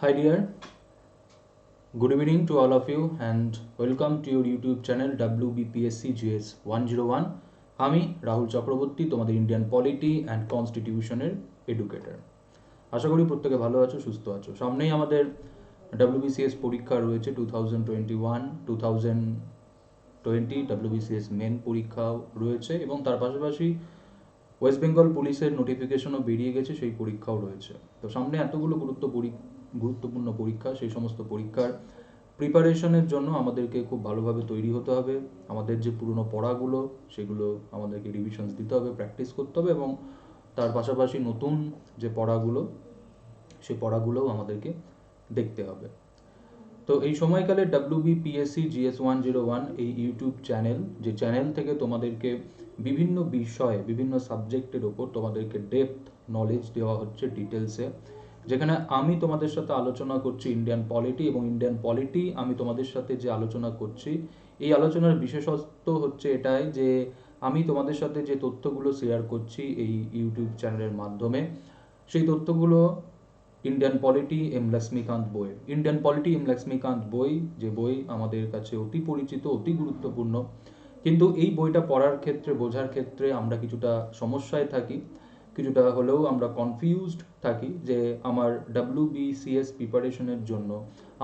Hi dear, good evening to all of you and welcome to your YouTube channel WBPSC GS 101. আমি রাহুল চক্রবর্তী তোমাদের Indian polity and কনস্টিটিউশনের educator. আশা করি প্রত্যেকে ভালো আছো, সুস্থ আছো। সামনেই আমাদের WBCS পরীক্ষা রয়েছে 2020 WBCS মেন পরীক্ষাও রয়েছে এবং তার পাশাপাশি ওয়েস্ট বেঙ্গল পুলিশের নোটিফিকেশনও বেরিয়ে গেছে, সেই পরীক্ষাও রয়েছে। তো সামনে এতগুলো গুরুত্বপূর্ণ পরীক্ষা, সেই সমস্ত পরীক্ষার প্রিপারেশনের জন্য আমাদেরকে খুব ভালোভাবে তৈরি হতে হবে। আমাদের যে পুরনো পড়াগুলো সেগুলো আমাদেরকে রিভিশনস দিতে হবে, প্র্যাকটিস করতে হবে এবং তার পাশাপাশি নতুন যে পড়াগুলো সেই পড়াগুলোও আমাদেরকে দেখতে হবে। তো এই সময়কালে WBPSC GS 101 এই ইউটিউব চ্যানেল, যে চ্যানেল থেকে তোমাদেরকে বিভিন্ন বিষয়ে বিভিন্ন সাবজেক্টের ওপর তোমাদেরকে ডেপথ নলেজ দেওয়া হচ্ছে ডিটেলসে, যেখানে আমি তোমাদের সাথে আলোচনা করছি ইন্ডিয়ান পলিটি, এবং ইন্ডিয়ান পলিটি আমি তোমাদের সাথে যে আলোচনা করছি এই আলোচনার বিশেষত্ব হচ্ছে এটাই যে আমি তোমাদের সাথে যে তথ্যগুলো শেয়ার করছি এই ইউটিউব চ্যানেলের মাধ্যমে, সেই তথ্যগুলো ইন্ডিয়ান পলিটি এম লক্ষ্মীকান্ত বইয়ের। ইন্ডিয়ান পলিটি এম লক্ষ্মীকান্ত বই, যে বই আমাদের কাছে অতি পরিচিত, অতি গুরুত্বপূর্ণ, কিন্তু এই বইটা পড়ার ক্ষেত্রে, বোঝার ক্ষেত্রে আমরা কিছুটা সমস্যায় থাকি, কিছুটা হলেও আমরা কনফিউজড থাকি যে আমার WBCS প্রিপারেশনের জন্য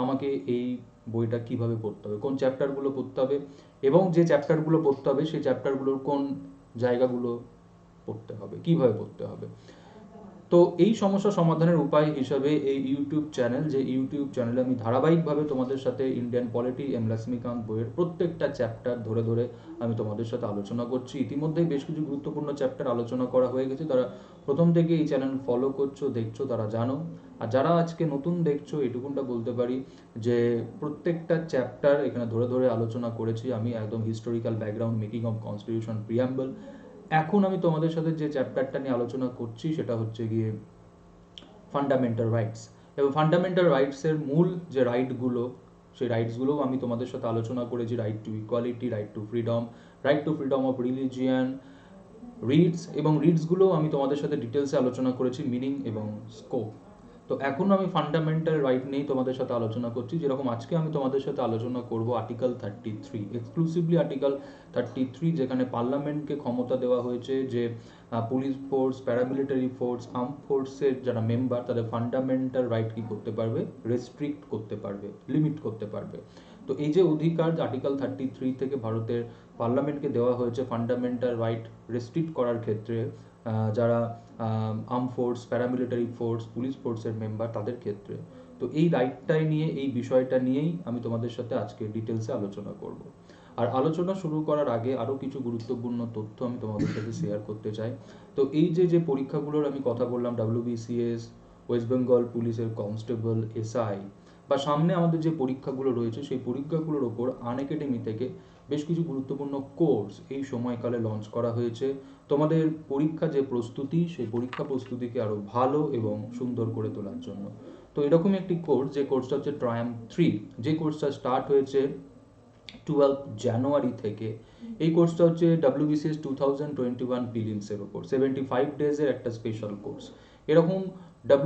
আমাকে এই বইটা কিভাবে পড়তে হবে, কোন চ্যাপ্টারগুলো পড়তে হবে, এবং যে চ্যাপ্টারগুলো পড়তে হবে সেই চ্যাপ্টারগুলোর কোন জায়গাগুলো পড়তে হবে, কিভাবে পড়তে হবে। তো এই সমস্যা সমাধানের উপায় হিসাবে এই ইউটিউব চ্যানেল, যে ইউটিউব চ্যানেলে আমি ধারাবাহিকভাবে তোমাদের সাথে ইন্ডিয়ান পলিটি এম লক্ষ্মীকান্ত বইয়ের প্রত্যেকটা চ্যাপ্টার ধরে ধরে আমি তোমাদের সাথে আলোচনা করছি। ইতিমধ্যেই বেশ কিছু গুরুত্বপূর্ণ চ্যাপ্টার আলোচনা করা হয়ে গেছে। তারা প্রথম থেকে এই চ্যানেল ফলো করছো, দেখছো, তারা জানো। আর যারা আজকে নতুন দেখছো, এটুকুনটা বলতে পারি যে প্রত্যেকটা চ্যাপ্টার এখানে ধরে ধরে আলোচনা করেছি আমি, একদম historical background, making of constitution, preamble. এখন আমি তোমাদের সাথে যে চ্যাপ্টারটা নিয়ে আলোচনা করছি সেটা হচ্ছে গিয়ে ফান্ডামেন্টাল রাইটস, এবং ফান্ডামেন্টাল রাইটসের মূল যে রাইটগুলো, সেই রাইটসগুলোও আমি তোমাদের সাথে আলোচনা করেছি। Right to equality, right to freedom of religion, reads, এবং রিডসগুলোও আমি তোমাদের সাথে ডিটেলসে আলোচনা করেছি, মিনিং এবং স্কোপ। তো এখন আমি ফান্ডামেন্টাল রাইট নিয়েই তোমাদের সাথে আলোচনা করছি। যেরকম আজকে আমি তোমাদের সাথে আলোচনা করব আর্টিকেল 33, এক্সক্লুসিভলি আর্টিকেল 33, যেখানে পার্লামেন্টকে ক্ষমতা দেওয়া হয়েছে যে police force, paramilitary force, arm ফোর্সের যারা মেম্বার তাদের ফান্ডামেন্টাল রাইট কী করতে পারবে, রেস্ট্রিক্ট করতে পারবে, লিমিট করতে পারবে। তো এই যে অধিকার আর্টিকেল 33 থেকে ভারতের পার্লামেন্টকে দেওয়া হয়েছে ফান্ডামেন্টাল রাইট রেস্ট্রিক্ট করার ক্ষেত্রে, যারা arm force, paramilitary force, police ফোর্সের মেম্বার তাদের ক্ষেত্রে। তো এই রাইটটাই নিয়ে, এই বিষয়টা নিয়েই আমি তোমাদের সাথে আজকে ডিটেলসে আলোচনা করব। আর আলোচনা শুরু করার আগে আরও কিছু গুরুত্বপূর্ণ তথ্য আমি তোমাদের সাথে শেয়ার করতে চাই। তো এই যে পরীক্ষাগুলোর আমি কথা বললাম, WBCS, ওয়েস্ট বেঙ্গল পুলিশের কনস্টেবল, SI, বা সামনে আমাদের যে পরীক্ষাগুলো রয়েছে সেই পরীক্ষাগুলোর ওপর আনএকাডেমি থেকে বেশ কিছু গুরুত্বপূর্ণ কোর্স এই সময়কালে লঞ্চ করা হয়েছে তোমাদের পরীক্ষা যে প্রস্তুতি, সেই পরীক্ষা প্রস্তুতিকে আরও ভালো এবং সুন্দর করে তোলার জন্য। তো এরকমই একটি কোর্স, যে কোর্সটা হচ্ছে ট্রায়াম্প 3, যে কোর্সটা স্টার্ট হয়েছে 12 জানুয়ারি থেকে। এই কোর্সটা হচ্ছে WBCS 2021 প্রিলিমসের ওপর 75 ডেজের একটা স্পেশাল কোর্স। এরকম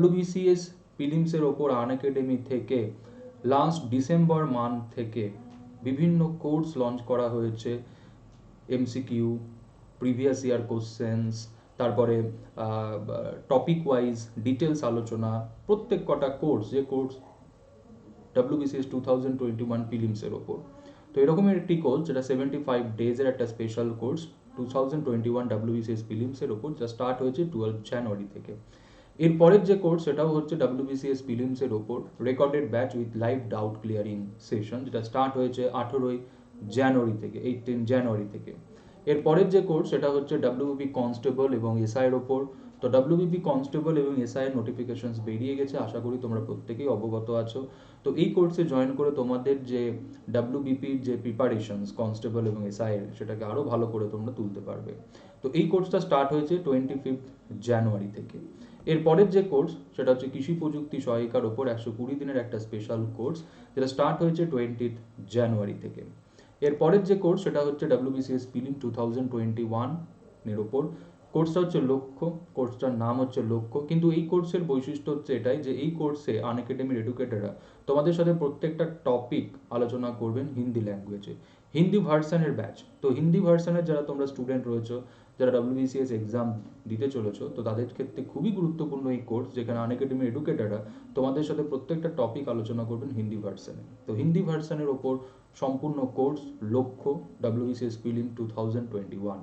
WBCS প্রিলিমসের ওপর আনএকাডেমি থেকে লাস্ট ডিসেম্বর মান্থ থেকে বিভিন্ন কোর্স লঞ্চ করা হয়েছে। MCQ, প্রিভিয়াস ইয়ার কোশ্চেন্স, তারপরে টপিক ওয়াইজ ডিটেলস আলোচনা, প্রত্যেক কটা কোর্স, যে কোর্স WBCS 2021 প্রিলিমসের ওপর। তো এরকমের একটি কোর্স যেটা 75 ডেজের একটা স্পেশাল কোর্স 2021 WBCS প্রিলিমসের ওপর, যা স্টার্ট হয়েছে 12 জানুয়ারি থেকে। এরপরের যে কোর্স সেটাও হচ্ছে WBCS প্রিলিমসের ওপর recorded batch with live doubt clearing session, যেটা স্টার্ট হয়েছে 18 জানুয়ারি থেকে, 18 জানুয়ারি থেকে। এরপরের যে কোর্স সেটা হচ্ছে WBP কনস্টেবল এবং SI এর ওপর। তো WBP কনস্টেবল এবং SI এর নোটিফিকেশনস বেরিয়ে গেছে, আশা করি তোমরা প্রত্যেকেই অবগত আছো। তো এই কোর্সে জয়েন করে তোমাদের যে WBPর যে প্রিপারেশনস কনস্টেবল এবং SI এর, সেটাকে আরও ভালো করে তোমরা তুলতে পারবে। তো এই কোর্সটা স্টার্ট হয়েছে 25 জানুয়ারি থেকে। এরপরের যে কোর্স সেটা হচ্ছে কৃষি প্রযুক্তি সহায়িকার ওপর 120 দিনের একটা স্পেশাল কোর্স, যেটা স্টার্ট হয়েছে 20 জানুয়ারি থেকে। এরপরের যে কোর্স সেটা হচ্ছে WBCS প্রিলিম 2021 এর ওপর কোর্সটা হচ্ছে লক্ষ্য, কোর্সটার নাম হচ্ছে লক্ষ্য, কিন্তু এই কোর্সের বৈশিষ্ট্য হচ্ছে এটাই যে এই কোর্সে আনএকাডেমির এডুকেটররা তোমাদের সাথে প্রত্যেকটা টপিক আলোচনা করবেন হিন্দি ল্যাঙ্গুয়েজে, হিন্দি ভার্সানের ব্যাচ। তো হিন্দি ভার্সানের যারা তোমরা স্টুডেন্ট রয়েছো, যারা WBCS এক্সাম দিতে চলেছো, তো তাদের ক্ষেত্রে খুবই গুরুত্বপূর্ণ এই কোর্স, যেখানে আনএকাডেমির এডুকেটররা তোমাদের সাথে প্রত্যেকটা টপিক আলোচনা করবেন হিন্দি ভার্সানে। তো হিন্দি ভার্সানের ওপর সম্পূর্ণ কোর্স লক্ষ্য WBCS প্রিলিম 2021।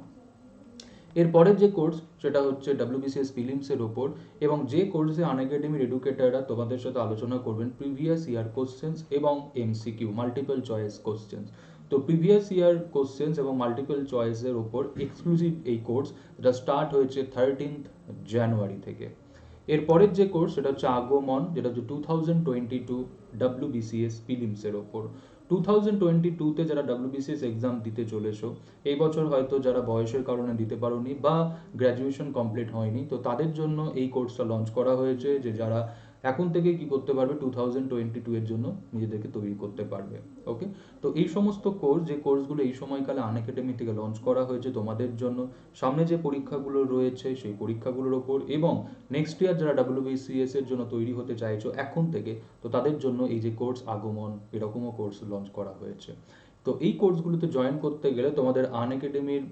এরপরের যে কোর্স সেটা হচ্ছে WBCS প্রিলিমসের ওপর, এবং যে কোর্সে আনএকাডেমির এডুকেটররা তোমাদের সাথে আলোচনা করবেন প্রিভিয়াস ইয়ার কোশ্চেন্স এবং MCQ মাল্টিপল চয়েস কোশ্চেন্স। তো প্রিভিয়াস ইয়ার কোশ্চেন্স এবং মাল্টিপল চয়েসের ওপর এক্সক্লুসিভ এই কোর্স, যেটা স্টার্ট হয়েছে 13th জানুয়ারি থেকে। এরপরের যে কোর্স সেটা হচ্ছে আগমন, যেটা হচ্ছে 2022 WBCS প্রিলিমসের ওপর। 2022তে যারা WBCS এক্সাম দিতে চলেছো, এই বছর হয়তো যারা বয়সের কারণে দিতে পারোনি বা গ্র্যাজুয়েশন কমপ্লিট হয়নি, তো তাদের জন্য এই কোর্সটা লঞ্চ করা হয়েছে, যে যারা এখন থেকে কি করতে পারবে 2022 এর জন্য নিজেদেরকে তৈরি করতে পারবে। ওকে, তো এই সমস্ত কোর্স, যে কোর্সগুলো এই সময়কালে আনএকাডেমি থেকে লঞ্চ করা হয়েছে তোমাদের জন্য, সামনে যে পরীক্ষাগুলো রয়েছে সেই পরীক্ষাগুলোর ওপর, এবং নেক্সট ইয়ার যারা WBCS এর জন্য তৈরি হতে চাইছো এখন থেকে, তো তাদের জন্য এই যে কোর্স আগমন, এরকমও কোর্স লঞ্চ করা হয়েছে। তো এই কোর্সগুলোতে জয়েন করতে গেলে তোমাদের আনএকাডেমির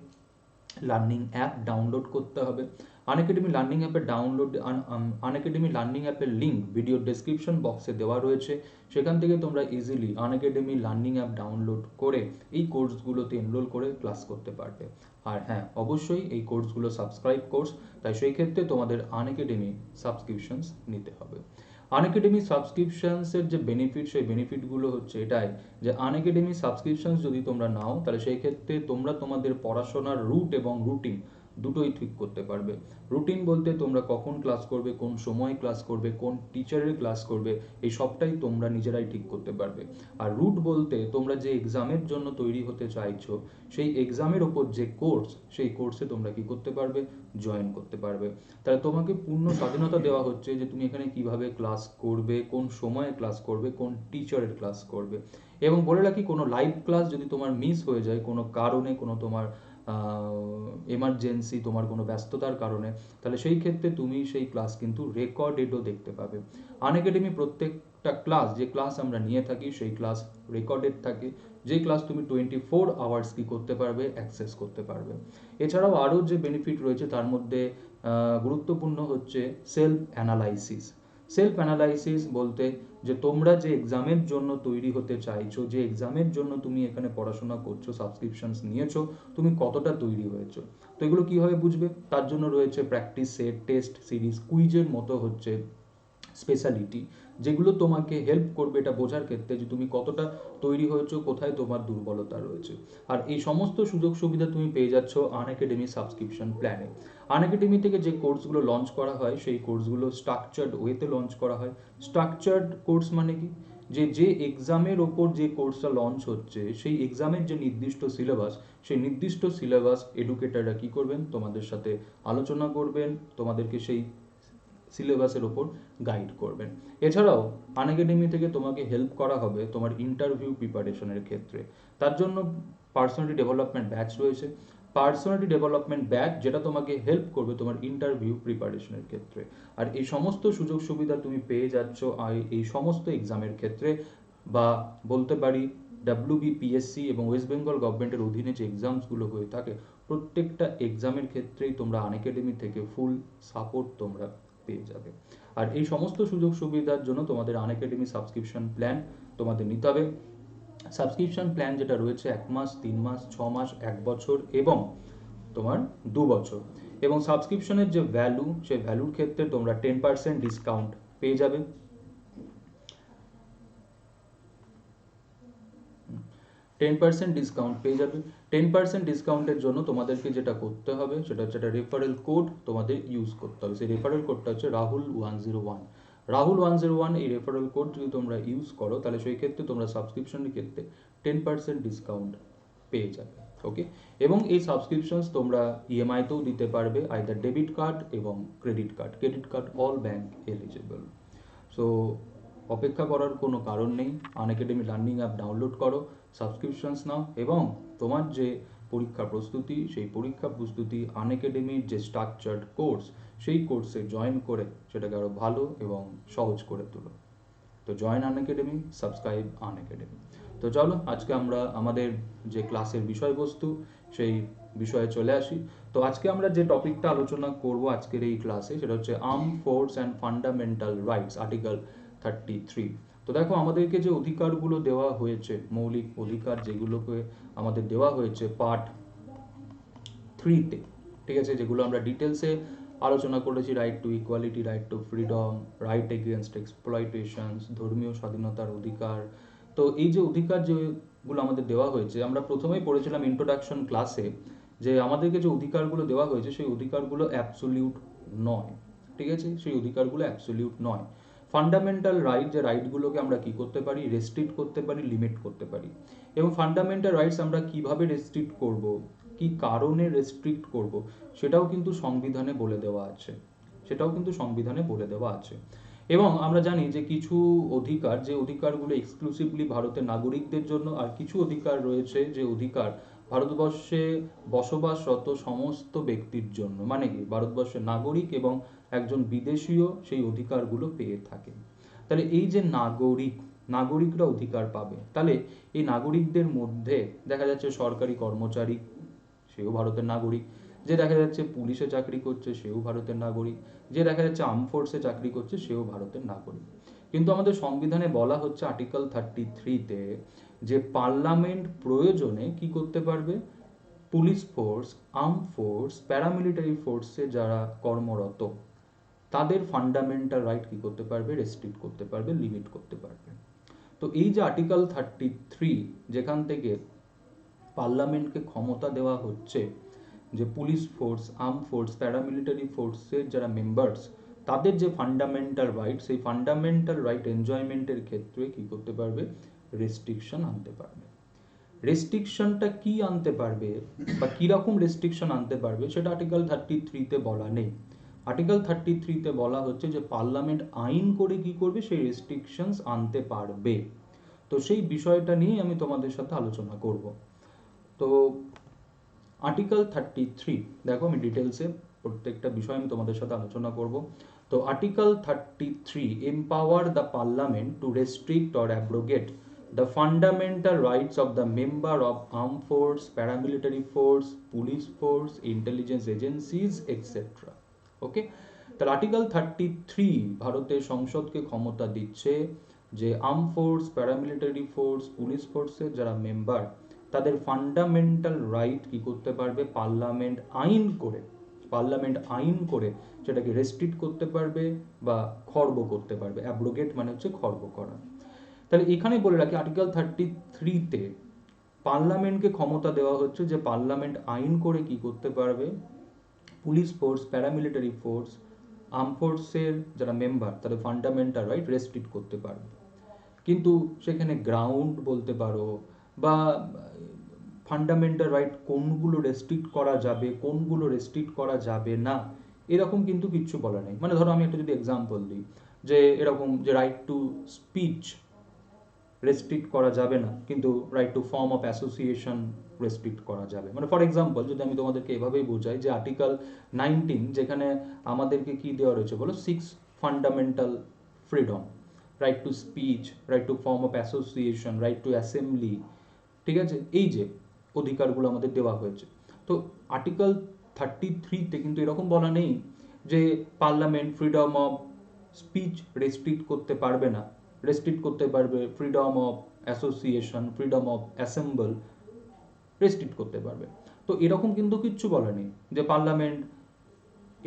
লার্নিং অ্যাপ ডাউনলোড করতে হবে। আনএকাডেমি লার্নিং অ্যাপের আনএকাডেমি লার্নিং অ্যাপের লিঙ্ক ভিডিও ডেসক্রিপশন বক্সে দেওয়া রয়েছে, সেখান থেকে তোমরা easily Unacademy learning app download করে এই কোর্সগুলোতে এনরোল করে ক্লাস করতে পারবে। আর হ্যাঁ, অবশ্যই এই কোর্সগুলো সাবস্ক্রাইব কোর্স, তাই সেই ক্ষেত্রে তোমাদের আনএকাডেমি সাবস্ক্রিপশনস নিতে হবে। আনএকাডেমি সাবস্ক্রিপশনসের যে বেনিফিট, সেই বেনিফিটগুলো হচ্ছে এটাই যে আনএকাডেমি সাবস্ক্রিপশনস যদি তোমরা নাও, তাহলে সেই ক্ষেত্রে তোমরা তোমাদের পড়াশোনার রুট এবং রুটিন দুটোই ঠিক করতে পারবে। রুটিন বলতে তোমরা কখন ক্লাস করবে, কোন সময় ক্লাস করবে, কোন টিচারের ক্লাস করবে, এই সবটাই তোমরা নিজেরাই ঠিক করতে পারবে। আর রুট বলতে তোমরা যে এক্সামের জন্য তৈরি হতে চাইছো, সেই এক্সামের ওপর যে কোর্স, সেই কোর্সে তোমরা কি করতে পারবে, জয়েন করতে পারবে। তাহলে তোমাকে পূর্ণ স্বাধীনতা দেওয়া হচ্ছে যে তুমি এখানে কিভাবে ক্লাস করবে, কোন সময়ে ক্লাস করবে, কোন টিচারের ক্লাস করবে। এবং বলে রাখি, কোনো লাইভ ক্লাস যদি তোমার মিস হয়ে যায় কোনো কারণে, কোনো তোমার এমার্জেন্সি, তোমার কোনো ব্যস্ততার কারণে, তাহলে সেই ক্ষেত্রে তুমি সেই ক্লাস কিন্তু রেকর্ডেডও দেখতে পাবে। আনএকাডেমি প্রত্যেকটা ক্লাস, যে ক্লাস আমরা নিয়ে থাকি, সেই ক্লাস রেকর্ডেড থাকে, যে ক্লাস তুমি 24 আওয়ার্স কি করতে পারবে, অ্যাক্সেস করতে পারবে। এছাড়াও আরও যে বেনিফিট রয়েছে তার মধ্যে গুরুত্বপূর্ণ হচ্ছে সেলফ অ্যানালাইসিস। সেলফ অ্যানালাইসিস বলতে যে তোমরা যে এক্সামের জন্য তৈরি হতে চাইছো, যে এক্সামের জন্য তুমি এখানে পড়াশোনা করছো, সাবস্ক্রিপশনস নিয়েছো, তুমি কতটা তৈরি হয়েছো। তো এগুলো কীভাবে বুঝবে, তার জন্য রয়েছে প্র্যাকটিস সেট, টেস্ট সিরিজ, কুইজের মতো হচ্ছে স্পেশালিটি, যেগুলো তোমাকে হেল্প করবে এটা বোঝার ক্ষেত্রে যে তুমি কতটা তৈরি হয়েছো, কোথায় তোমার দুর্বলতা রয়েছে। আর এই সমস্ত সুযোগ সুবিধা তুমি পেয়ে যাচ্ছ আনএকাডেমি সাবস্ক্রিপশন প্ল্যানে। আনএকাডেমি থেকে যে কোর্সগুলো লঞ্চ করা হয়, সেই কোর্সগুলো স্ট্রাকচার্ড ওয়েতে লঞ্চ করা হয়। স্ট্রাকচার্ড কোর্স মানে কি, যে এক্সামের ওপর যে কোর্সটা লঞ্চ হচ্ছে, সেই এক্সামের যে নির্দিষ্ট সিলেবাস, সেই নির্দিষ্ট সিলেবাস এডুকেটররা কী করবেন, তোমাদের সাথে আলোচনা করবেন, তোমাদেরকে সেই সিলেবাসের ওপর গাইড করবেন। এছাড়াও আনএকাডেমি থেকে তোমাকে হেল্প করা হবে তোমার ইন্টারভিউ প্রিপারেশনের ক্ষেত্রে। তার জন্য পার্সোনালিটি ডেভেলপমেন্ট ব্যাচ রয়েছে। পার্সোনালিটি ডেভেলপমেন্ট ব্যাচ যেটা তোমাকে হেল্প করবে তোমার ইন্টারভিউ প্রিপারেশনের ক্ষেত্রে। আর এই সমস্ত সুযোগ সুবিধা তুমি পেয়ে যাচ্ছ এই সমস্ত এক্সামের ক্ষেত্রে, বা বলতে পারি WBPSC এবং ওয়েস্ট বেঙ্গল গভর্নমেন্টের অধীনে যে এক্সামসগুলো হয়ে থাকে, প্রত্যেকটা এক্সামের ক্ষেত্রেই তোমরা আনএকাডেমি থেকে ফুল সাপোর্ট তোমরা পেয়ে যাবে। আর এই সমস্ত সুযোগ সুবিধার জন্য তোমাদের আনএকাডেমি সাবস্ক্রিপশন প্ল্যান তোমাদের নিতে হবে। সাবস্ক্রিপশন প্ল্যান যেটা রয়েছে 1 মাস, 3 মাস, 6 মাস, 1 বছর এবং তোমার 2 বছর। এবং সাবস্ক্রিপশনের যে ভ্যালু, সেই ভ্যালুর ক্ষেত্রে তোমরা 10% ডিসকাউন্ট পেয়ে যাবে। 10% ডিসকাউন্ট পেয়ে যাবে। 10% ডিসকাউন্টের জন্য তোমাদেরকে যেটা করতে হবে সেটা হচ্ছে একটা রেফারেল কোড তোমাদের ইউজ করতে হবে। সেই রেফারেল কোডটা হচ্ছে রাহুল101। রাহুল101 এই রেফারেল কোড যদি তোমরা ইউজ করো, তাহলে সেই ক্ষেত্রে তোমরা সাবস্ক্রিপশনের ক্ষেত্রে 10% ডিসকাউন্ট পেয়ে যাবে। ওকে, এবং এই সাবস্ক্রিপশনস তোমরা ইএমআইতেও দিতে পারবে, আইদার ডেবিট কার্ড এবং credit card. Credit card all bank eligible. So অপেক্ষা করার কোনো কারণ নেই, আনএকাডেমি লার্নিং অ্যাপ ডাউনলোড করো, সাবস্ক্রিপশনস নাও, এবং তোমার যে পরীক্ষা প্রস্তুতি, সেই পরীক্ষা প্রস্তুতি আনএকাডেমির যে স্ট্রাকচার্ড কোর্স, সেই কোর্সে জয়েন করে সেটাকে আরও ভালো এবং সহজ করে তোলো। তো জয়েন আনএকাডেমি, সাবস্ক্রাইব আনএকাডেমি। তো চলো আজকে আমরা আমাদের যে ক্লাসের বিষয়বস্তু সেই বিষয়ে চলে আসি। তো আজকে আমরা যে টপিকটা আলোচনা করব আজকের এই ক্লাসে, সেটা হচ্ছে armed force and fundamental rights, article 33। তো দেখো আমাদেরকে যে অধিকারগুলো দেওয়া হয়েছে, মৌলিক অধিকার যেগুলোকে আমাদের দেওয়া হয়েছে পার্ট 3-তে, ঠিক আছে, যেগুলো আমরা ডিটেলসে আলোচনা করেছি, right to equality, right to freedom, right against exploitations, ধর্মীয় স্বাধীনতার অধিকার। তো এই যে অধিকার যেগুলো আমাদের দেওয়া হয়েছে, আমরা প্রথমেই পড়েছিলাম ইন্ট্রোডাকশন ক্লাসে যে আমাদেরকে যে অধিকারগুলো দেওয়া হয়েছে সেই অধিকারগুলো অ্যাবসোলিউট নয়, ঠিক আছে, সেই অধিকারগুলো অ্যাবসোলিউট নয়। ফান্ডামেন্টাল রাইট, যে রাইটগুলোকে আমরা কি করতে পারি, রেস্ট্রিক্ট করতে পারি, লিমিট করতে পারি। এবং ফান্ডামেন্টাল রাইটস আমরা কিভাবে রেস্ট্রিক্ট করব, কি কারণে রেস্ট্রিক্ট করব, সেটাও কিন্তু সংবিধানে বলে দেওয়া আছে, সেটাও কিন্তু সংবিধানে বলে দেওয়া আছে। এবং আমরা জানি যে কিছু অধিকার, যে অধিকারগুলো এক্সক্লুসিভলি ভারতের নাগরিকদের জন্য, আর কিছু অধিকার রয়েছে যে অধিকার ভারতবর্ষে বসবাসরত সমস্ত ব্যক্তির জন্য, মানে কি ভারতবর্ষের নাগরিক এবং একজন বিদেশীয় সেই অধিকারগুলো পেয়ে থাকে। তাহলে এই যে নাগরিকরা অধিকার পাবে, তাহলে এই নাগরিকদের মধ্যে দেখা যাচ্ছে সরকারি কর্মচারী, সেও ভারতের নাগরিক, যে দেখা যাচ্ছে পুলিশে চাকরি করছে সেও ভারতের নাগরিক, যে দেখা যাচ্ছে আর্ম ফোর্সে চাকরি করছে সেও ভারতের নাগরিক। কিন্তু আমাদের সংবিধানে বলা হচ্ছে আর্টিকেল 33-তে যে পার্লামেন্ট প্রয়োজনে কি করতে পারবে, police force, arm force, paramilitary ফোর্সে যারা কর্মরত তাদের ফান্ডামেন্টাল রাইট কি করতে পারবে, রেস্ট্রিক্ট করতে পারবে, লিমিট করতে পারবে। তো এই যে আর্টিকেল 33, যেখান থেকে পার্লামেন্টকে ক্ষমতা দেওয়া হচ্ছে যে police force, arm force, paramilitary ফোর্সের যারা মেম্বার্স তাদের যে ফান্ডামেন্টাল রাইট, সেই ফান্ডামেন্টাল রাইট এনজয়মেন্টের ক্ষেত্রে কি করতে পারবে, রেস্ট্রিকশন আনতে পারবে। রেস্ট্রিকশনটা কি আনতে পারবে বা কিরকম রেস্ট্রিকশন আনতে পারবে সেটা আর্টিকেল 33-তে বলা নেই। আর্টিকেল 33-তে বলা হচ্ছে যে পার্লামেন্ট আইন করে কি করবে, সেই রেস্ট্রিকশনস আনতে পারবে। তো সেই বিষয়টা নিয়ে আমি তোমাদের সাথে আলোচনা করব। তো আর্টিকেল 33, দেখো আমি ডিটেলসে প্রত্যেকটা বিষয় আমি তোমাদের সাথে আলোচনা করব। তো article 33 empower the parliament to restrict or abrogate the fundamental rights of the member of armed force, paramilitary force, police force, intelligence agencies, etc. ওকে, তাহলে আর্টিকেল 33 ভারতের সংসদকে ক্ষমতা দিচ্ছে যে arm force, paramilitary force, police ফোর্সের যারা মেম্বার তাদের fundamental right কি করতে পারবে, পার্লামেন্ট আইন করে সেটাকে রেস্ট্রিক্ট করতে পারবে বা খর্ব করতে পারবে। অ্যাব্রোগেট মানে হচ্ছে খর্ব করা। তাহলে এখানে বলে রাখি আর্টিকেল 33-তে পার্লামেন্টকে ক্ষমতা দেওয়া হচ্ছে যে পার্লামেন্ট আইন করে কি করতে পারবে, police force, paramilitary force, arm ফোর্সের যারা মেম্বার তাদের ফান্ডামেন্টাল রাইট রেস্ট্রিক্ট করতে পারবে। কিন্তু সেখানে গ্রাউন্ড বলতে পারো বা ফান্ডামেন্টাল রাইট কোনগুলো রেস্ট্রিক্ট করা যাবে, কোনগুলো রেস্ট্রিক্ট করা যাবে না, এরকম কিন্তু কিচ্ছু বলা নেই। মানে ধরো আমি একটা যদি এক্সাম্পল দিই, যে এরকম যে রাইট টু স্পিচ রেস্ট্রিক্ট করা যাবে না, কিন্তু right to form of association restrict করা যাবে। মানে ফর এক্সাম্পল যদি আমি তোমাদেরকে এভাবেই বোঝাই যে আর্টিকেল 19 যেখানে আমাদেরকে কি দেওয়া রয়েছে বলো, 6 fundamental freedom, right to speech, right to form of association, right two assembly, ঠিক আছে, এই যে অধিকারগুলো আমাদের দেওয়া হয়েছে। তো আর্টিকেল 33-তে কিন্তু এরকম বলা নেই যে parliament freedom of speech restrict করতে পারবে না, রেস্ট্রিক্ট করতে পারবে freedom of association, freedom of assemble restrict করতে পারবে। তো এরকম কিন্তু কিচ্ছু বলা নেই যে পার্লামেন্ট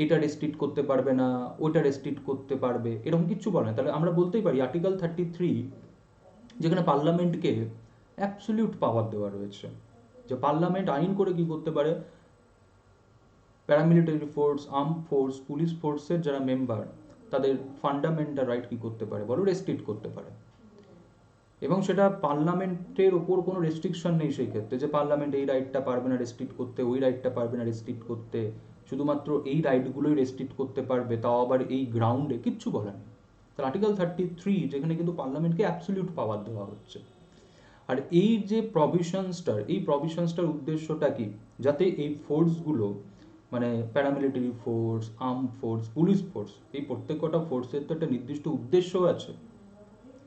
এটা রেস্ট্রিক্ট করতে পারবে না, ওটা রেস্ট্রিক্ট করতে পারবে, এরকম কিচ্ছু বলা নেই। তাহলে আমরা বলতেই পারি আর্টিকেল 33 যেখানে পার্লামেন্টকে অ্যাবসলিউট পাওয়ার দেওয়া রয়েছে, যে পার্লামেন্ট আইন করে কি করতে পারে, paramilitary force, arm force, police ফোর্সের যারা মেম্বার তাদের ফান্ডামেন্টাল রাইট কি করতে পারে বলো, রেস্ট্রিক্ট করতে পারে। এবং সেটা পার্লামেন্টের ওপর কোনো রেস্ট্রিকশন নেই সেই ক্ষেত্রে, যে পার্লামেন্ট এই রাইটটা পারবে না রেস্ট্রিক্ট করতে, ওই রাইটটা পারবে না রেস্ট্রিক্ট করতে, শুধুমাত্র এই রাইটগুলোই রেস্ট্রিক্ট করতে পারবে, তাও আবার এই গ্রাউন্ডে, কিচ্ছু বলা নেই। তাহলে আর্টিকেল 33 যেখানে কিন্তু পার্লামেন্টকে অ্যাবসলিউট পাওয়ার দেওয়া হচ্ছে। আর এই যে প্রভিশনসটার উদ্দেশ্যটা কি, যাতে এই ফোর্সগুলো মানে paramilitary force, arm force, police force, এই প্রত্যেকটা ফোর্সের তো একটা নির্দিষ্ট উদ্দেশ্য আছে,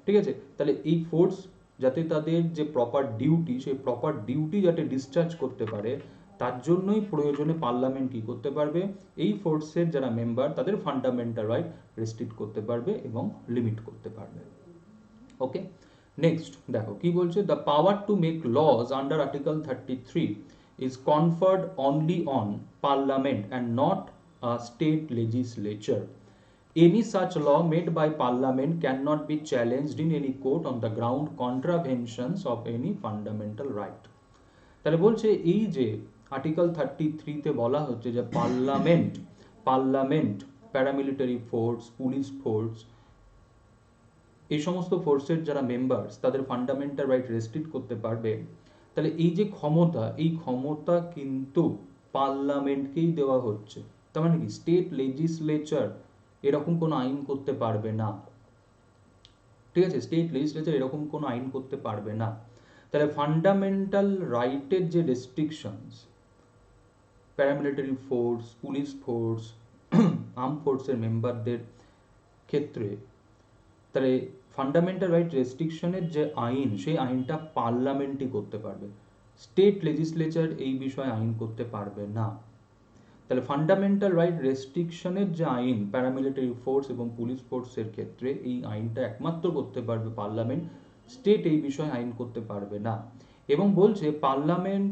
ঠিক আছে? তাহলে এই ফোর্স যাতে তাদের যে প্রপার ডিউটি, সেই প্রপার ডিউটি যাতে ডিসচার্জ করতে পারে, তার জন্যই প্রয়োজনে পার্লামেন্ট কি করতে পারবে, এই ফোর্সের যারা মেম্বার তাদের ফান্ডামেন্টাল রাইট রেস্ট্রিক্ট করতে পারবে এবং লিমিট করতে পারবে। ওকে, নেক্সট দেখো কি বলছে, the power to make laws under article 33 is conferred only on parliament and not a state legislature. Any such law made by Parliament cannot be challenged in any court on the ground contraventions of any fundamental right. তাহলে বলছে এই যে article 33 তে বলা হচ্ছে যে parliament paramilitary force, police force, এই সমস্ত ফোর্সের যারা মেম্বার্স তাদের ফান্ডামেন্টাল রাইট রেস্ট্রিক্ট করতে পারবে। তাহলে এই যে ক্ষমতা, এই ক্ষমতা কিন্তু পার্লামেন্টকেই দেওয়া হচ্ছে। তার মানে কি, স্টেট লেজিসলেচার এরকম কোনো আইন করতে পারবে না, ঠিক আছে? স্টেট লেজিসলেচার এরকম কোনো আইন করতে পারবে না। তাহলে ফান্ডামেন্টাল রাইটের যে restrictions paramilitary force, police force, arm ফোর্সের মেম্বারদের ক্ষেত্রে, তাহলে ফান্ডামেন্টাল রাইট রেস্ট্রিকশনের যে আইন, সেই আইনটা পার্লামেন্টই করতে পারবে, স্টেট লেজিসলেচার এই বিষয়ে আইন করতে পারবে না। তাহলে ফান্ডামেন্টাল রাইট রেস্ট্রিকশনের যে আইন প্যারামিলিটারি ফোর্স এবং পুলিশ ফোর্সের ক্ষেত্রে, এই আইনটা একমাত্র করতে পারবে পার্লামেন্ট, স্টেট এই বিষয়ে আইন করতে পারবে না। এবং বলছে পার্লামেন্ট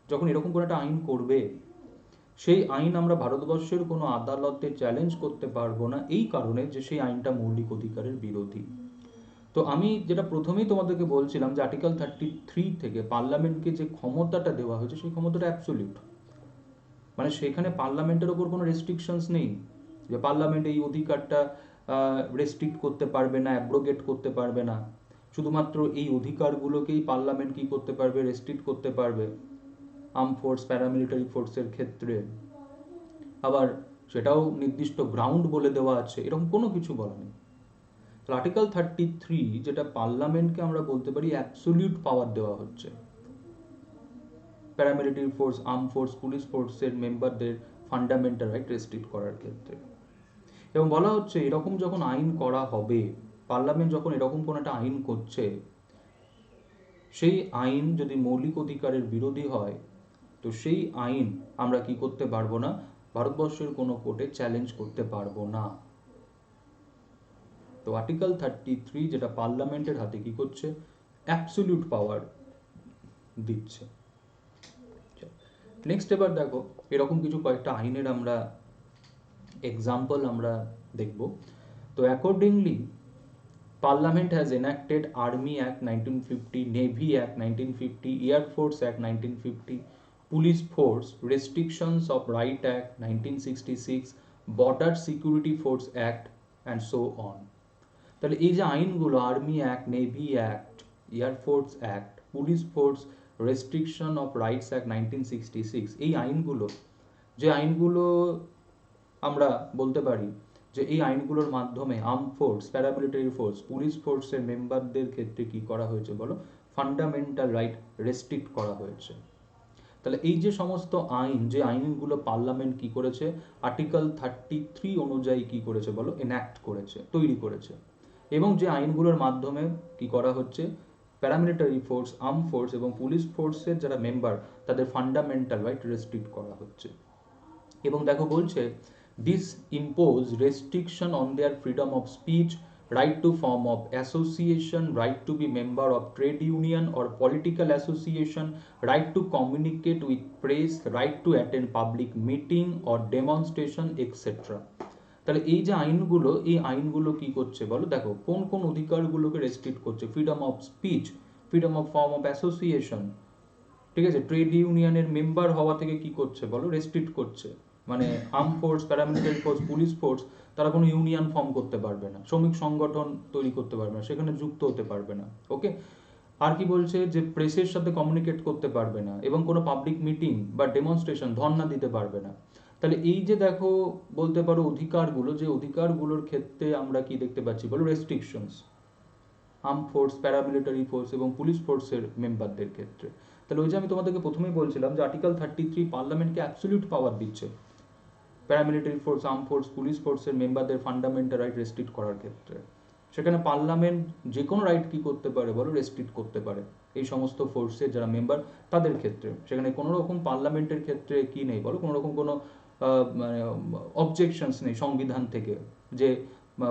যখন এরকম করে একটা আইন করবে, সেই আইন আমরা ভারতবর্ষের কোনো আদালতে চ্যালেঞ্জ করতে পারবো না, এই কারণে যে সেই আইনটা মৌলিক অধিকারের বিরোধী। তো আমি যেটা প্রথমেই তোমাদেরকে বলছিলাম যে আর্টিকেল 33 থেকে পার্লামেন্টকে যে ক্ষমতাটা দেওয়া হয়েছে, সেই ক্ষমতাটা অ্যাবসলিউট, মানে সেখানে পার্লামেন্টের ওপর কোনো রেস্ট্রিকশনস নেই যে পার্লামেন্ট এই অধিকারটা রেস্ট্রিক্ট করতে পারবে না, অ্যাব্রোগেট করতে পারবে না। শুধুমাত্র এই অধিকারগুলোকেই পার্লামেন্ট কি করতে পারবে, রেস্ট্রিক্ট করতে পারবে আর্ম ফোর্স, প্যারামিলিটারি ফোর্সের ক্ষেত্রে, আবার সেটাও নির্দিষ্ট গ্রাউন্ড বলে দেওয়া আছে, এরকম কোনো কিছু বলা নেই। আর্টিকেল 33 যেটা পার্লামেন্টকে আমরা বলতে পারি অ্যাবসলিউট পাওয়ার দেওয়া হচ্ছে paramilitary force, arm force, police ফোর্সের মেম্বারদের ফান্ডামেন্টাল রাইট রেস্ট্রিক্ট করার ক্ষেত্রে। এবং বলা হচ্ছে এরকম যখন আইন করা হবে, পার্লামেন্ট যখন এরকম কোনো একটা আইন করছে, সেই আইন যদি মৌলিক অধিকারের বিরোধী হয়, তো সেই আইন আমরা কি করতে পারবো না, ভারতবর্ষের কোনো কোর্টে চ্যালেঞ্জ করতে পারবো না। তো আর্টিকেল 33 যেটা পার্লামেন্টের হাতে কি করছে, অ্যাবসলিউট পাওয়ার দিচ্ছে। নেক্সট এবার দেখো এরকম কিছু কয়েকটা আইনের আমরা এক্সাম্পল আমরা দেখব। তো accordingly parliament has enacted army act 1950, navy act 1950, air force act 1950, police force restrictions of right act 1966, border security force act and so on. তাহলে এই যে আইনগুলো, army act, navy act, air force act, police force restriction of rights act 1966, এই আইনগুলো, যে আইনগুলো আমরা বলতে পারি যে এই আইনগুলোর মাধ্যমে arm force, paramilitary force, police ফোর্সের মেম্বারদের ক্ষেত্রে কি করা হয়েছে বলো, ফান্ডামেন্টাল রাইট রেস্ট্রিক্ট করা হয়েছে। তাহলে এই যে সমস্ত আইন, যে আইনগুলো পার্লামেন্ট কি করেছে, আর্টিকেল 33 অনুযায়ী কি করেছে বলো, এনাক্ট করেছে, তৈরি করেছে। এবং যে আইনগুলোর মাধ্যমে কি করা হচ্ছে, প্যারামিলিটারি ফোর্স, আর্ম ফোর্স এবং পুলিশ ফোর্সের যারা মেম্বার তাদের ফান্ডামেন্টাল রাইট রেস্ট্রিক্ট করা হচ্ছে। এবং দেখো বলছে, this impose restriction on their freedom of speech, right to form of association, right to be member of trade union or political association, right to communicate with press, right to attend public meeting or demonstration, etc. তাহলে এই যে আইনগুলো, এই আইনগুলো কি করছে বলো, দেখো কোন কোন অধিকারগুলোকে রেস্ট্রিক্ট করছে, freedom of speech, freedom of form of association, ঠিক আছে, ট্রেড ইউনিয়নের মেম্বার হওয়া থেকে কি করছে বলো, রেস্ট্রিক্ট করছে। মানে arm force, paramilitary force, police force তারা কোনো ইউনিয়ন ফর্ম করতে পারবে না, শ্রমিক সংগঠন তৈরি করতে পারবে না, সেখানে যুক্ত হতে পারবে না। ওকে, আর কি বলছে যে প্রেসের সাথে কমিউনিকেট করতে পারবে না এবং কোনো পাবলিক মিটিং বা ডেমনস্ট্রেশন, ধর্ণা দিতে পারবে না। তাহলে এই যে দেখো বলতে পারো অধিকারগুলো, যে অধিকারগুলোর ক্ষেত্রে আমরা কি দেখতে পাচ্ছি বলো, restrictions. Arm force, paramilitary force এবং পুলিশ ফোর্সের মেম্বারদের ক্ষেত্রে। তাহলে ওই যে আমি তোমাদেরকে প্রথমেই বলছিলাম যে আর্টিকেল 33 পার্লামেন্টকে অ্যাবসলিউট পাওয়ার দিচ্ছে paramilitary force, arm force, police ফোর্সের মেম্বারদের ফান্ডামেন্টাল রাইট রেস্ট্রিক্ট করার ক্ষেত্রে। সেখানে পার্লামেন্ট যে কোনো রাইট কি করতে পারে বলো, রেস্ট্রিক্ট করতে পারে এই সমস্ত ফোর্সের যারা মেম্বার তাদের ক্ষেত্রে। সেখানে কোনো রকম পার্লামেন্টের ক্ষেত্রে কি নেই বলো, কোনো রকম কোনো মানে অবজেকশনস নেই সংবিধান থেকে যে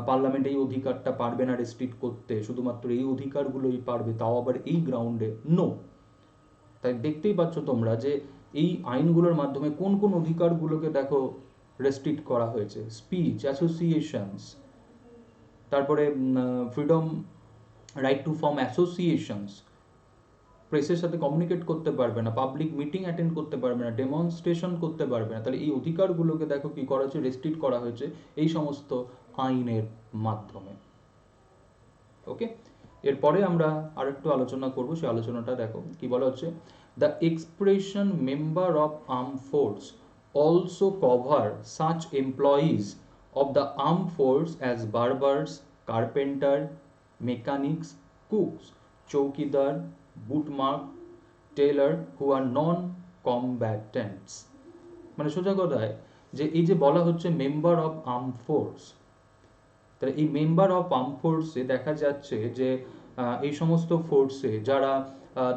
পার্লামেন্ট এই অধিকারটা পারবে না রেস্ট্রিক্ট করতে, শুধুমাত্র এই অধিকারগুলোই পারবে, তাও আবার এই গ্রাউন্ডে। নো। তাই দেখতেই পাচ্ছ তোমরা যে এই আইনগুলোর মাধ্যমে কোন কোন অধিকারগুলোকে দেখো রেস্ট্রিক্ট করা হয়েছে। স্পিচ, অ্যাসোসিয়েশনস, তারপরে freedom, right to form associations, প্রেসের সাথে কমিউনিকেট করতে পারবে না, পাবলিক মিটিং অ্যাটেন্ড করতে পারবে না, ডেমনস্ট্রেশন করতে পারবে না। তাহলে এই অধিকারগুলোকে দেখো কি করা হচ্ছে, রেস্ট্রিক্ট করা হয়েছে এই সমস্ত আইনের মাধ্যমে। ওকে, এরপরে আমরা আরেকটু আলোচনা করব, সেই আলোচনাটা দেখো কি বলা হচ্ছে। The expression member of arm force also cover such employees of the armed force as barbers, carpenter, mechanics, cooks, chowkidar, bootmark, tailor who are non-combatants। মানে সোজা কথায় যে এই যে বলা হচ্ছে মেম্বার অফ আর্ম ফোর্স, তাহলে এই মেম্বার অফ আর্ম ফোর্সে দেখা যাচ্ছে যে এই সমস্ত ফোর্সে যারা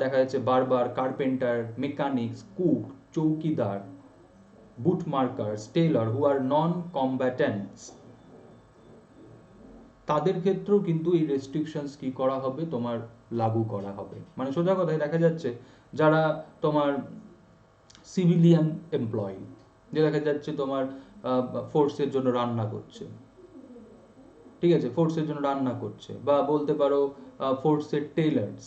দেখা যাচ্ছে বারবার, কার্পেন্টার, মেকানিক্স, কুক, চৌকিদার, বুট মার্কার্স, টেইলর হু আর নন কম্ব্যাটেন্টস, তাদের ক্ষেত্রেও কিন্তু এই রেস্ট্রিকশনস কি করা হবে, তোমার লাগু করা হবে। মানে সোজা কথায় দেখা যাচ্ছে যারা তোমার সিভিলিয়ান এমপ্লয়ি, যে দেখা যাচ্ছে তোমার ফোর্সের জন্য রান্না করছে, ঠিক আছে, ফোর্সের জন্য রান্না করছে, বা বলতে পারো ফোর্সের টেইলার্স,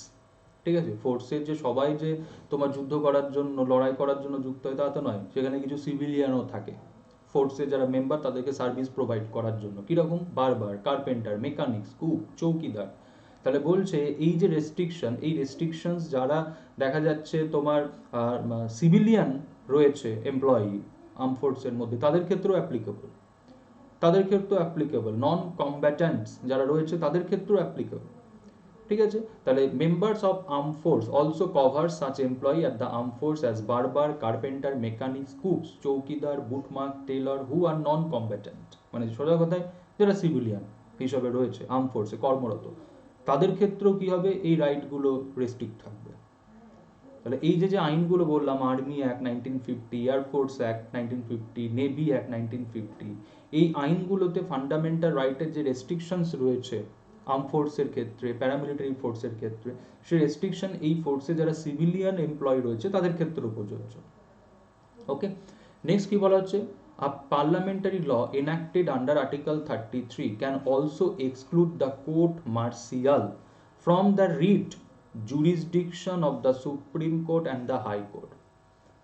ঠিক আছে, ফোর্সের যে সবাই যে তোমার যুদ্ধ করার জন্য, লড়াই করার জন্য যুক্ত হয় তা তো নয়, সেখানে কিছু সিভিলিয়ানও থাকে ফোর্সের যারা মেম্বার, তাদেরকে সার্ভিস প্রোভাইড করার জন্য। কীরকম? বারবার, কার্পেন্টার, মেকানিক্স, কুক, চৌকিদার। তাহলে বলছে এই যে রেস্ট্রিকশন, এই রেস্ট্রিকশনস যারা দেখা যাচ্ছে তোমার সিভিলিয়ান রয়েছে এমপ্লয়ি আর্ম ফোর্সের মধ্যে, তাদের ক্ষেত্রেও অ্যাপ্লিকেবল, তাদের ক্ষেত্রেও অ্যাপ্লিকেবল। নন কম্ব্যাটেন্টস যারা রয়েছে তাদের ক্ষেত্রেও অ্যাপ্লিকেবল, ঠিক আছে। তাহলে members of arm force also cover such employee at the arm force as বারবার, কার্পেন্টার, মেকানিক্স, কুকস, চৌকিদার, বুটমার্ক, টেইলর হু আর নন কম্ব্যাটেন্ট। মানে সোজা কথায় যারা সিভিলিয়ান হিসাবে রয়েছে আর্ম ফোর্সে কর্মরত, তাদের ক্ষেত্রেও কি হবে, এই রাইটগুলো রেস্ট্রিক্ট থাকবে। তাহলে এই যে যে আইনগুলো বললাম, army act 1950, air force act 1950, navy act 1950, এই আইনগুলোতে ফান্ডামেন্টাল রাইটের যে রেস্ট্রিকশনস রয়েছে আর্ম ফোর্সের ক্ষেত্রে, প্যারামিলিটারি ফোর্সের ক্ষেত্রে, সেই রেস্ট্রিকশন এই ফোর্সে যারা সিভিলিয়ান এমপ্লয় রয়েছে তাদের ক্ষেত্রেও প্রযোজ্য। ওকে, নেক্সট কি বলা হচ্ছে, a parliamentary law enacted under Article 33 can also exclude the court martial from the writ jurisdiction of the Supreme Court and the High Court।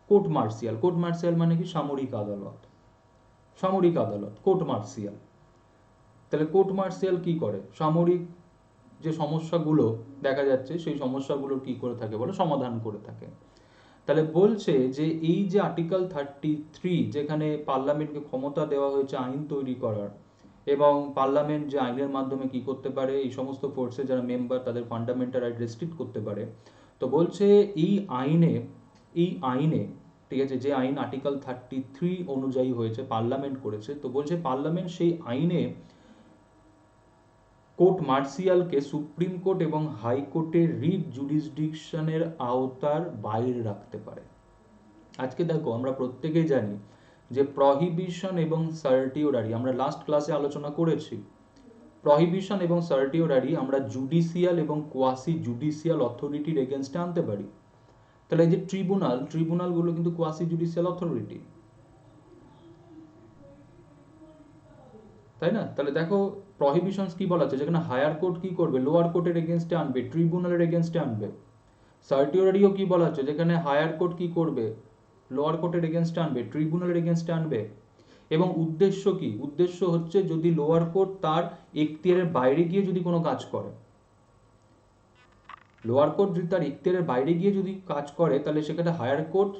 Court Martial, court Martial মানে কি? সামরিক আদালত, সামরিক আদালত, কোর্ট মার্শিয়াল। তাহলে কোর্ট মার্শিয়াল কি করে? সামরিক যে সমস্যাগুলো দেখা যাচ্ছে সেই সমস্যাগুলো কি করে থাকে বলো, সমাধান করে থাকে। তাহলে বলছে যে এই যে আর্টিকেল 33, যেখানে পার্লামেন্টকে ক্ষমতা দেওয়া হয়েছে আইন তৈরি করার, এবং পার্লামেন্ট যে আইনের মাধ্যমে কি করতে পারে, এই সমস্ত ফোর্সে যারা মেম্বার তাদের ফান্ডামেন্টাল রাইট রেস্ট্রিক্ট করতে পারে। তো বলছে এই আইনে, এই আইনে, ঠিক আছে, যে আইন আর্টিকেল 33 অনুযায়ী হয়েছে, পার্লামেন্ট করেছে, তো বলছে পার্লামেন্ট সেই আইনে কোর্ট মার্শিয়ালকে সুপ্রিম কোর্ট এবং হাইকোর্টের রিট জুরিসডিকশনের আওতার বাইরে রাখতে পারে। আজকে দেখো আমরা প্রত্যেকেই জানি যে প্রহিবিশন এবং সার্টিওরারি, আমরা লাস্ট ক্লাসে আলোচনা করেছি, প্রহিবিশন এবং সার্টিওরারি আমরা জুডিশিয়াল এবং কোয়াসি জুডিশিয়াল অথরিটির এগেনস্টে আনতে পারি। তাহলে এই যে ট্রিব্যুনালগুলো কিন্তু কোয়াসি জুডিশিয়াল অথরিটি, তাই না? তাহলে দেখো প্রহিবিশনস কি বলা আছে, যেখানে হায়ার কোর্ট কি করবে, লোয়ার কোর্টের এগেনস্টে আনবে, ট্রিব্যুনালের এগেনস্টে আনবে। সার্টিওরারিও কি বলা আছে, যেখানে হায়ার কোর্ট কি করবে, লোয়ার কোর্টের এগেনস্টে আনবে, ট্রিব্যুনালের এগেনস্টে আনবে। এবং উদ্দেশ্য কি? উদ্দেশ্য হচ্ছে যদি লোয়ার কোর্ট তার এখতিয়ারের বাইরে গিয়ে যদি কোনো কাজ করে, লোয়ার কোর্ট যদি তার এখতিয়ারের বাইরে গিয়ে যদি কাজ করে, তাহলে সেখানে হায়ার কোর্ট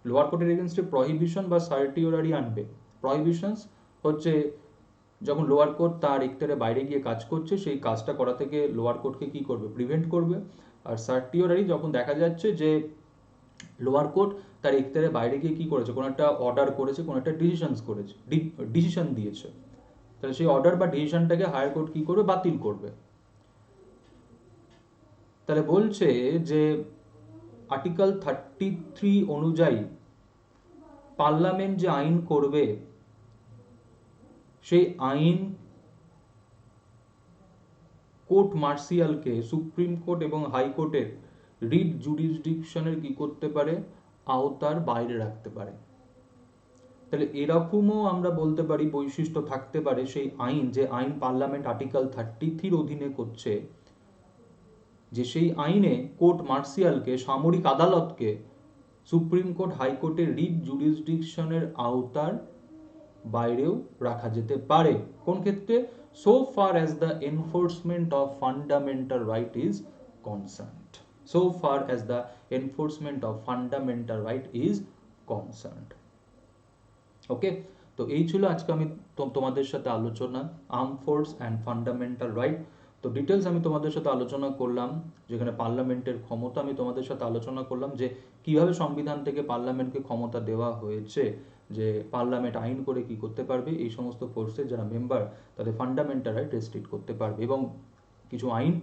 লোয়ার কোর্টের এগেনস্টে প্রহিবিশন বা সার্টিওরারি আনবে। প্রহিবিশনস হচ্ছে যখন লোয়ার কোর্ট তার এখতিয়ারের বাইরে গিয়ে কাজ করছে, সেই কাজটা করা থেকে লোয়ার কোর্টকে কি করবে, প্রিভেন্ট করবে। আর সার্টিওরারি যখন দেখা যাচ্ছে যে লোয়ার কোর্ট তার এখতিয়ারের বাইরে গিয়ে কি করেছে, কোনো একটা অর্ডার করেছে, কোনো একটা ডিসিশন দিয়েছে, তাহলে সেই অর্ডার বা ডিসিশনটাকে হায়ার কোর্ট কি করবে, বাতিল করবে। তাহলে বলছে যে আর্টিকেল 33 অনুযায়ী পার্লামেন্ট যে আইন করবে, সেই আইন কোর্ট মার্শিয়ালকে সুপ্রিম কোর্ট এবং হাইকোর্টের রিট জুরিসডিকশনের কি করতে পারে, আওতার বাইরে রাখতে পারে। তাহলে এরকমও আমরা বলতে পারি বৈশিষ্ট্য থাকতে পারে সেই আইন, যে আইন পার্লামেন্ট আর্টিকেল 33 অধীনে করছে, যে সেই আইনে কোর্ট মার্শিয়ালকে, সামরিক আদালতকে সুপ্রিম কোর্ট হাইকোর্টের রিট জুরিসডিকশনের আওতার বাইরেও রাখা যেতে পারে। কোন ক্ষেত্রে? So far as the enforcement of fundamental right is concerned. So far as the enforcement of fundamental right is concerned. Okay, তো এই ছিল আজকে আমি তোমাদের সাথে আলোচনা arm force and fundamental right. তো ডিটেলস আমি তোমাদের সাথে আলোচনা করলাম, যেখানে পার্লামেন্টের ক্ষমতা আমি তোমাদের সাথে আলোচনা করলাম, যে কিভাবে সংবিধান থেকে পার্লামেন্টকে ক্ষমতা দেওয়া হয়েছে, যে পার্লামেন্ট আইন করে কি করতে পারবে, এই সমস্ত ফোর্সের যারা মেম্বার তাদের ফান্ডামেন্টাল রাইট রেস্ট্রিক্ট করতে পারবে। এবং কিছু আইন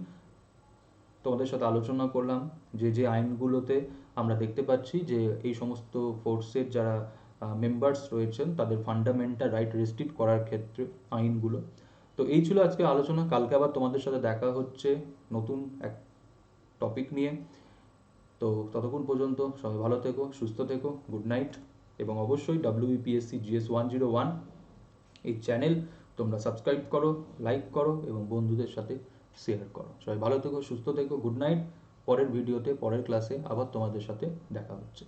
তোমাদের সাথে আলোচনা করলাম, যে যে আইনগুলোতে আমরা দেখতে পাচ্ছি যে এই সমস্ত ফোর্সের যারা মেম্বার্স রয়েছেন তাদের ফান্ডামেন্টাল রাইট রেস্ট্রিক্ট করার ক্ষেত্রে আইনগুলো। তো এই ছিল আজকে আলোচনা। কালকে আবার তোমাদের সাথে দেখা হচ্ছে নতুন এক টপিক নিয়ে। তো ততক্ষণ পর্যন্ত সবাই ভালো থেকো, সুস্থ থেকো, গুড নাইট। এবং অবশ্যই WBPSC GS 101 এই চ্যানেল তোমরা সাবস্ক্রাইব করো, লাইক করো এবং বন্ধুদের সাথে শেয়ার করো। সবাই ভালো থেকো, সুস্থ থেকো, গুড নাইট। পরের ভিডিওতে, পরের ক্লাসে আবার তোমাদের সাথে দেখা হচ্ছে।